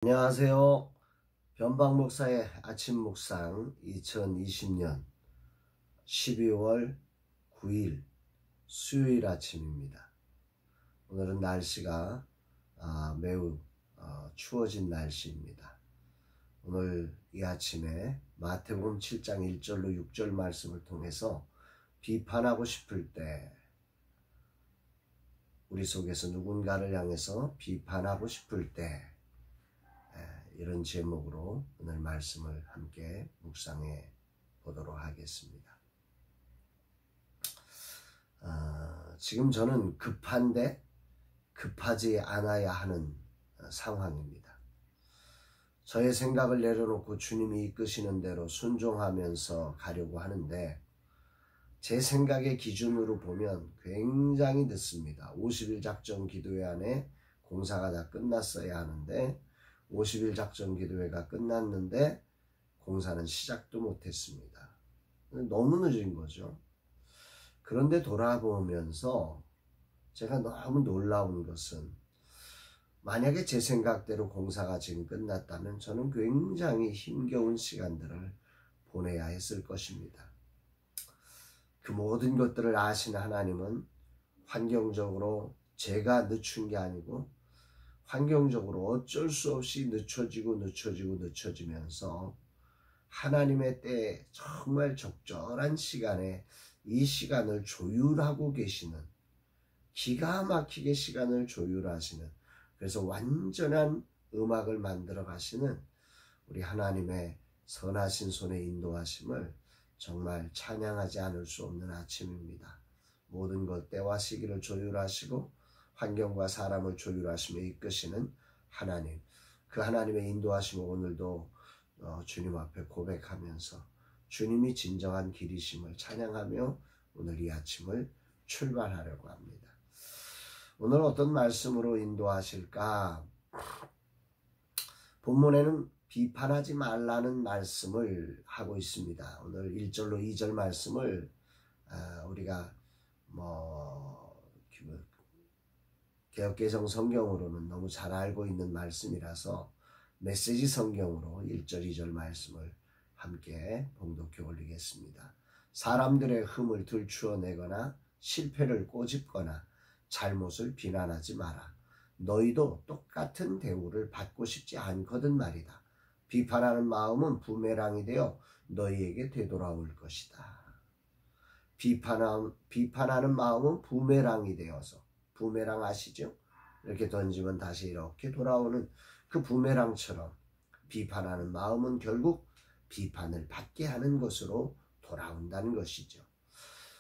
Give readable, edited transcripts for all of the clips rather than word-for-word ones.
안녕하세요. 변방 목사의 아침 묵상 2020년 12월 9일 수요일 아침입니다. 오늘은 날씨가 매우 추워진 날씨입니다. 오늘 이 아침에 마태복음 7장 1절로 6절 말씀을 통해서 비판하고 싶을 때, 우리 속에서 누군가를 향해서 비판하고 싶을 때, 이런 제목으로 오늘 말씀을 함께 묵상해 보도록 하겠습니다. 지금 저는 급한데 급하지 않아야 하는 상황입니다. 저의 생각을 내려놓고 주님이 이끄시는 대로 순종하면서 가려고 하는데, 제 생각의 기준으로 보면 굉장히 늦습니다. 50일 작전 기도회 안에 공사가 다 끝났어야 하는데 50일 작전 기도회가 끝났는데 공사는 시작도 못했습니다. 너무 늦은 거죠. 그런데 돌아보면서 제가 너무 놀라운 것은, 만약에 제 생각대로 공사가 지금 끝났다면 저는 굉장히 힘겨운 시간들을 보내야 했을 것입니다. 그 모든 것들을 아시는 하나님은 환경적으로 제가 늦춘 게 아니고 환경적으로 어쩔 수 없이 늦춰지면서 하나님의 때에 정말 적절한 시간에 이 시간을 조율하고 계시는, 기가 막히게 시간을 조율하시는, 그래서 완전한 음악을 만들어 가시는 우리 하나님의 선하신 손의 인도하심을 정말 찬양하지 않을 수 없는 아침입니다. 모든 것 때와 시기를 조율하시고 환경과 사람을 조율하시며 이끄시는 하나님, 그 하나님의 인도하심을 오늘도 주님 앞에 고백하면서 주님이 진정한 길이심을 찬양하며 오늘 이 아침을 출발하려고 합니다. 오늘 어떤 말씀으로 인도하실까? 본문에는 비판하지 말라는 말씀을 하고 있습니다. 오늘 1절로 2절 말씀을 우리가 개역개정 성경으로는 너무 잘 알고 있는 말씀이라서 메시지 성경으로 1절 2절 말씀을 함께 봉독해 올리겠습니다. 사람들의 흠을 들추어내거나 실패를 꼬집거나 잘못을 비난하지 마라. 너희도 똑같은 대우를 받고 싶지 않거든 말이다. 비판하는 마음은 부메랑이 되어 너희에게 되돌아올 것이다. 비판하는 마음은 부메랑이 되어서, 부메랑 아시죠? 이렇게 던지면 다시 이렇게 돌아오는 그 부메랑처럼 비판하는 마음은 결국 비판을 받게 하는 것으로 돌아온다는 것이죠.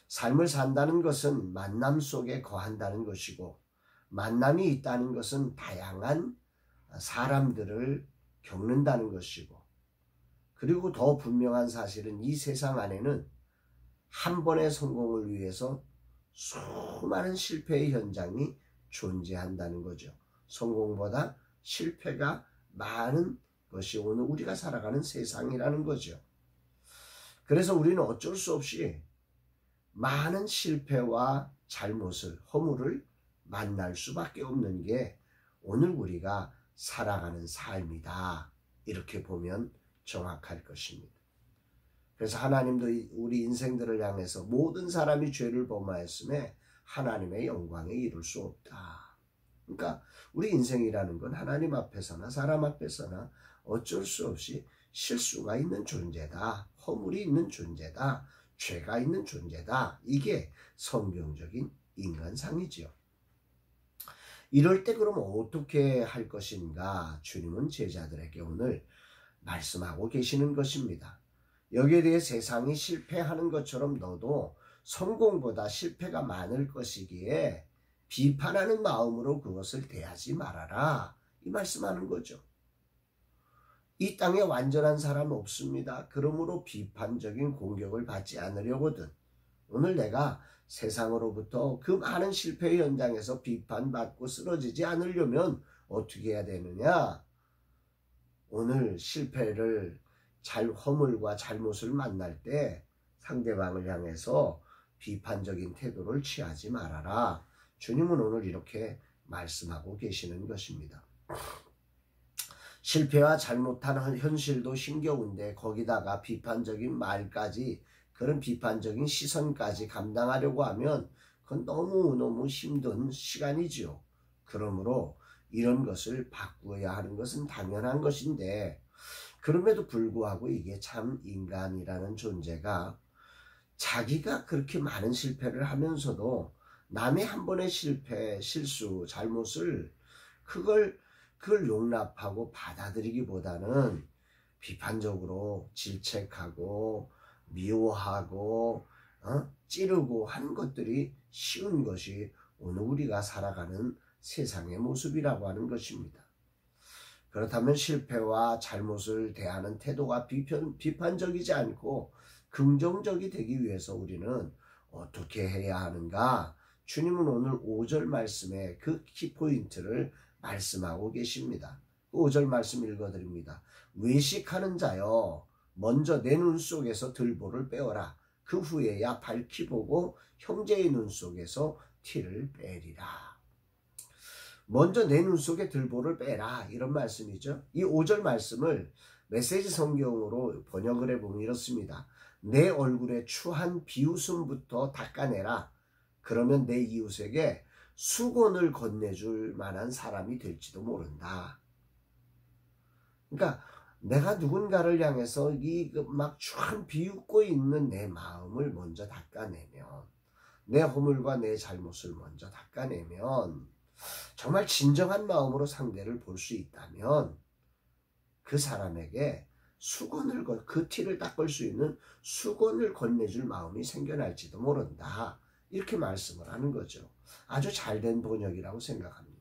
삶을 산다는 것은 만남 속에 거한다는 것이고, 만남이 있다는 것은 다양한 사람들을 겪는다는 것이고, 그리고 더 분명한 사실은 이 세상 안에는 한 번의 성공을 위해서 수많은 실패의 현장이 존재한다는 거죠. 성공보다 실패가 많은 것이 오늘 우리가 살아가는 세상이라는 거죠. 그래서 우리는 어쩔 수 없이 많은 실패와 잘못을, 허물을 만날 수밖에 없는 게 오늘 우리가 살아가는 삶이다. 이렇게 보면 정확할 것입니다. 그래서 하나님도 우리 인생들을 향해서 모든 사람이 죄를 범하였음에 하나님의 영광에 이룰 수 없다. 그러니까 우리 인생이라는 건 하나님 앞에서나 사람 앞에서나 어쩔 수 없이 실수가 있는 존재다. 허물이 있는 존재다. 죄가 있는 존재다. 이게 성경적인 인간상이죠. 이럴 때 그럼 어떻게 할 것인가? 주님은 제자들에게 오늘 말씀하고 계시는 것입니다. 여기에 대해 세상이 실패하는 것처럼 너도 성공보다 실패가 많을 것이기에 비판하는 마음으로 그것을 대하지 말아라. 이 말씀하는 거죠. 이 땅에 완전한 사람 없습니다. 그러므로 비판적인 공격을 받지 않으려거든. 오늘 내가 세상으로부터 그 많은 실패의 현장에서 비판받고 쓰러지지 않으려면 어떻게 해야 되느냐? 오늘 실패를 허물과 잘못을 만날 때 상대방을 향해서 비판적인 태도를 취하지 말아라. 주님은 오늘 이렇게 말씀하고 계시는 것입니다. 실패와 잘못한 현실도 힘겨운데 거기다가 비판적인 말까지, 그런 비판적인 시선까지 감당하려고 하면 그건 너무너무 힘든 시간이지요. 그러므로 이런 것을 바꾸어야 하는 것은 당연한 것인데, 그럼에도 불구하고 이게 참 인간이라는 존재가 자기가 그렇게 많은 실패를 하면서도 남의 한 번의 실패, 실수, 잘못을 그걸 용납하고 받아들이기보다는 비판적으로 질책하고 미워하고 찌르고 하는 것들이 쉬운 것이 오늘 우리가 살아가는 세상의 모습이라고 하는 것입니다. 그렇다면 실패와 잘못을 대하는 태도가 비판적이지 않고 긍정적이 되기 위해서 우리는 어떻게 해야 하는가? 주님은 오늘 5절 말씀에 그 키포인트를 말씀하고 계십니다. 5절 말씀 읽어드립니다. 외식하는 자여, 먼저 내 눈 속에서 들보를 빼어라. 그 후에야 밝히 보고 형제의 눈 속에서 티를 빼리라. 먼저 내 눈 속에 들보를 빼라, 이런 말씀이죠. 이 5절 말씀을 메시지 성경으로 번역을 해보면 이렇습니다. 내 얼굴에 추한 비웃음부터 닦아내라. 그러면 내 이웃에게 수건을 건네줄 만한 사람이 될지도 모른다. 그러니까 내가 누군가를 향해서 이 막 추한 비웃고 있는 내 마음을 먼저 닦아내면, 내 허물과 내 잘못을 먼저 닦아내면, 정말 진정한 마음으로 상대를 볼 수 있다면 그 사람에게 수건을, 그 티를 닦을 수 있는 수건을 건네줄 마음이 생겨날지도 모른다. 이렇게 말씀을 하는 거죠. 아주 잘된 번역이라고 생각합니다.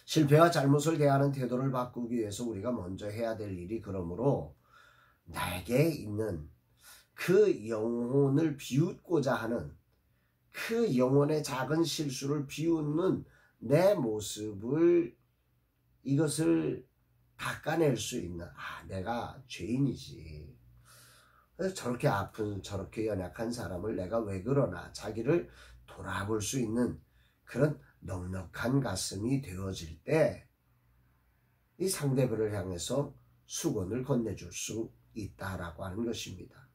실패와 잘못을 대하는 태도를 바꾸기 위해서 우리가 먼저 해야 될 일이, 그러므로 나에게 있는 그 영혼을 비웃고자 하는, 그 영혼의 작은 실수를 비웃는 내 모습을, 이것을 닦아낼 수 있는, 내가 죄인이지, 저렇게 아픈, 저렇게 연약한 사람을 내가 왜 그러나, 자기를 돌아볼 수 있는 그런 넉넉한 가슴이 되어질 때 이 상대방을 향해서 수건을 건네줄 수 있다라고 하는 것입니다.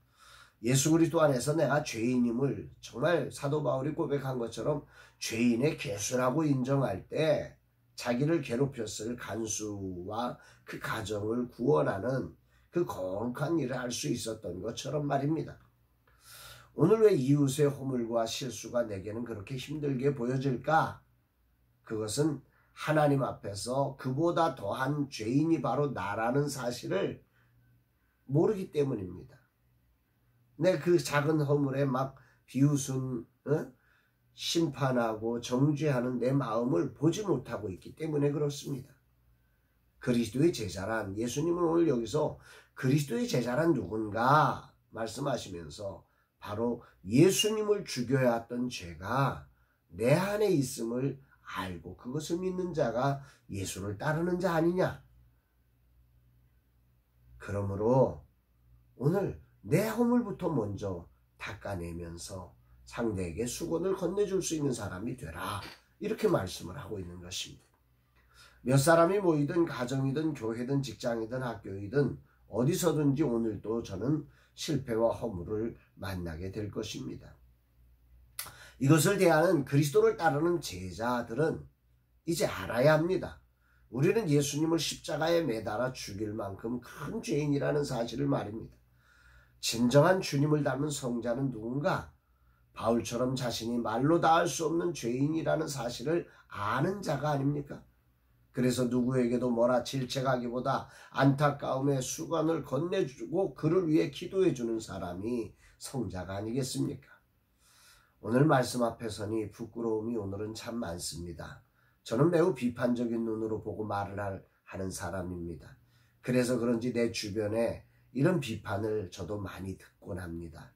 예수 그리스도 안에서 내가 죄인임을 정말 사도 바울이 고백한 것처럼 죄인의 괴수라고 인정할 때 자기를 괴롭혔을 간수와 그 가정을 구원하는 그 거룩한 일을 할 수 있었던 것처럼 말입니다. 오늘 왜 이웃의 허물과 실수가 내게는 그렇게 힘들게 보여질까? 그것은 하나님 앞에서 그보다 더한 죄인이 바로 나라는 사실을 모르기 때문입니다. 내 그 작은 허물에 막 비웃음, 심판하고 정죄하는 내 마음을 보지 못하고 있기 때문에 그렇습니다. 그리스도의 제자란, 예수님은 오늘 여기서 그리스도의 제자란 누군가 말씀하시면서 바로 예수님을 죽여야 했던 죄가 내 안에 있음을 알고 그것을 믿는 자가 예수를 따르는 자 아니냐. 그러므로 오늘 내 허물부터 먼저 닦아내면서 상대에게 수건을 건네줄 수 있는 사람이 되라, 이렇게 말씀을 하고 있는 것입니다. 몇 사람이 모이든 가정이든 교회든 직장이든 학교이든 어디서든지 오늘도 저는 실패와 허물을 만나게 될 것입니다. 이것을 대하는 그리스도를 따르는 제자들은 이제 알아야 합니다. 우리는 예수님을 십자가에 매달아 죽일 만큼 큰 죄인이라는 사실을 말입니다. 진정한 주님을 닮은 성자는 누군가? 바울처럼 자신이 말로 다 할 수 없는 죄인이라는 사실을 아는 자가 아닙니까? 그래서 누구에게도 뭐라 질책하기보다 안타까움에 수건을 건네주고 그를 위해 기도해주는 사람이 성자가 아니겠습니까? 오늘 말씀 앞에 서니 부끄러움이 오늘은 참 많습니다. 저는 매우 비판적인 눈으로 보고 말을 하는 사람입니다. 그래서 그런지 내 주변에 이런 비판을 저도 많이 듣곤 합니다.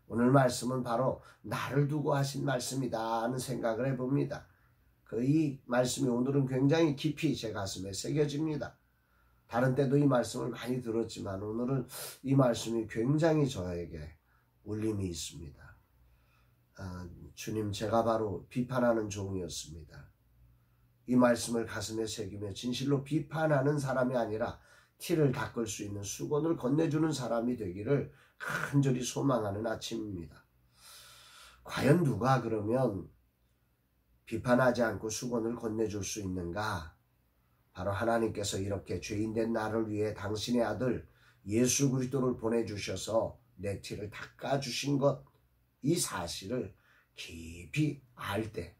오늘 말씀은 바로 나를 두고 하신 말씀이다 하는 생각을 해봅니다. 이 말씀이 오늘은 굉장히 깊이 제 가슴에 새겨집니다. 다른 때도 이 말씀을 많이 들었지만 오늘은 이 말씀이 굉장히 저에게 울림이 있습니다. 주님, 제가 바로 비판하는 종이었습니다. 이 말씀을 가슴에 새기며 진실로 비판하는 사람이 아니라 티를 닦을 수 있는 수건을 건네주는 사람이 되기를 간절히 소망하는 아침입니다. 과연 누가 그러면 비판하지 않고 수건을 건네줄 수 있는가? 바로 하나님께서 이렇게 죄인된 나를 위해 당신의 아들 예수 그리스도를 보내주셔서 내 티를 닦아주신 것, 이 사실을 깊이 알 때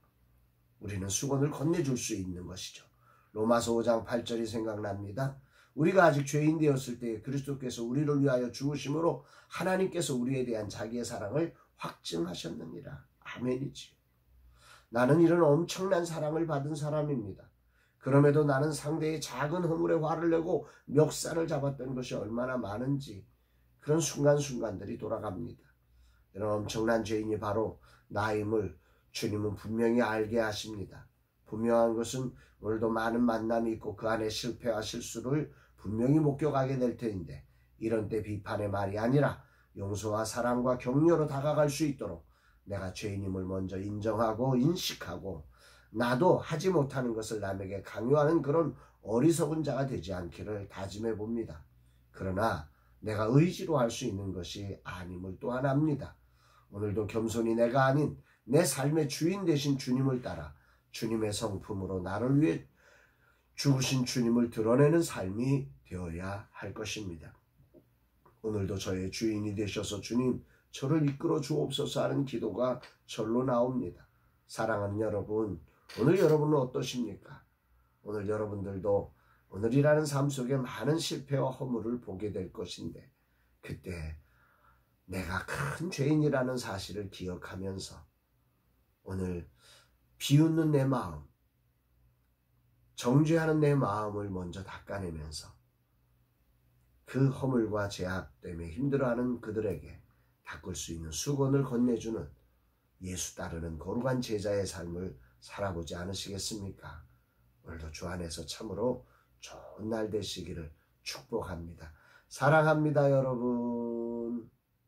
우리는 수건을 건네줄 수 있는 것이죠. 로마서 5장 8절이 생각납니다. 우리가 아직 죄인 되었을 때 그리스도께서 우리를 위하여 죽으심으로 하나님께서 우리에 대한 자기의 사랑을 확증하셨느니라. 아멘이지요. 나는 이런 엄청난 사랑을 받은 사람입니다. 그럼에도 나는 상대의 작은 허물에 화를 내고 멱살을 잡았던 것이 얼마나 많은지 그런 순간순간들이 돌아갑니다. 이런 엄청난 죄인이 바로 나임을 주님은 분명히 알게 하십니다. 분명한 것은 오늘도 많은 만남이 있고 그 안에 실패와 실수를 분명히 목격하게 될 터인데 이런 때 비판의 말이 아니라 용서와 사랑과 격려로 다가갈 수 있도록 내가 죄인임을 먼저 인정하고 인식하고 나도 하지 못하는 것을 남에게 강요하는 그런 어리석은 자가 되지 않기를 다짐해 봅니다. 그러나 내가 의지로 할 수 있는 것이 아님을 또한 압니다. 오늘도 겸손히 내가 아닌 내 삶의 주인 되신 주님을 따라 주님의 성품으로 나를 위해 죽으신 주님을 드러내는 삶이 되어야 할 것입니다. 오늘도 저의 주인이 되셔서 주님 저를 이끌어 주옵소서 하는 기도가 절로 나옵니다. 사랑하는 여러분, 오늘 여러분은 어떠십니까? 오늘 여러분들도 오늘이라는 삶 속에 많은 실패와 허물을 보게 될 것인데 그때 내가 큰 죄인이라는 사실을 기억하면서 오늘 비웃는 내 마음, 정죄하는 내 마음을 먼저 닦아내면서 그 허물과 죄악 때문에 힘들어하는 그들에게 닦을 수 있는 수건을 건네주는 예수 따르는 거룩한 제자의 삶을 살아보지 않으시겠습니까? 오늘도 주 안에서 참으로 좋은 날 되시기를 축복합니다. 사랑합니다, 여러분.